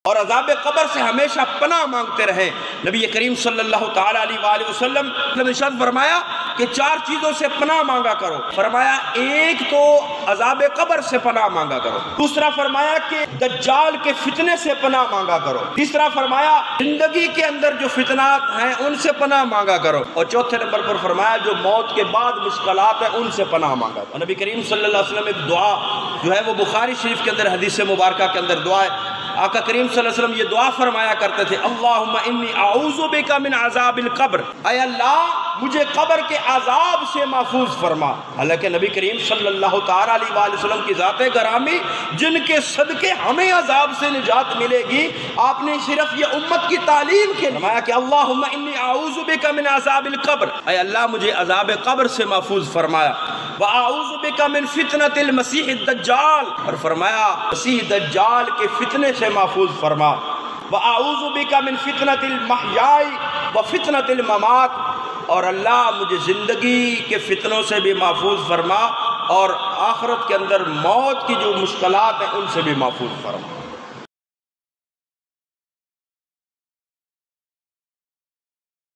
اور عذاب قبر سے ہمیشہ پناہ مانگتے رہیں۔ نبی کریم صلی اللہ تعالیٰ علیہ وآلہ وسلم نے ارشاد فرمایا کہ 4 چیزوں سے پناہ مانگا کرو۔ فرمایا ایک تو عذاب قبر سے پناہ مانگا کرو، دوسرا فرمایا کہ دجال کے فتنے سے پناہ مانگا کرو، تیسرا فرمایا زندگی کے اندر جو فتنات ہیں ان سے پناہ مانگا کرو، اور چوتھے نمبر پر فرمایا جو موت کے بعد مشکلات ہیں ان سے پناہ مانگا کرو۔ نبی کریم صلی اللہ علیہ وسلم ایک دعا جو ہے وہ بخاری شریف کے اندر حدیث مبارکہ کے اندر دعا ہے، آقا کریم صلی اللہ علیہ وسلم یہ دعا فرمایا کرتے تھے، اللہم انی اعوذ بک من عذاب القبر، اے اللہ مجھے قبر کے عذاب سے محفوظ فرما۔ حالانکہ نبی کریم صلی اللہ تعالیٰ علیہ وآلہ وسلم کی ذات گرامی جن کے صدقے ہمیں عذاب سے نجات ملے گی، آپ نے صرف یہ امت کی تعلیم کے فرمایا کہ اللہم انی اعوذ بک من عذاب القبر، اے اللہ مجھے عذاب قبر سے محفوظ فرمایا، وَأَعُوذُ بِكَ مِن فِتْنَةِ الْمَسِيحِ الدَّجَّالِ، اور فرمایا مسیح دجال کے فتنے سے محفوظ فرما، وَأَعُوذُ بِكَ مِن فِتْنَةِ الْمَحْيَاءِ وَفِتْنَةِ الْمَمَاتِ، اور اللہ مجھے زندگی کے فتنوں سے بھی محفوظ فرما اور آخرت کے اندر موت کی جو مشکلات ہیں ان سے بھی محفوظ فرما۔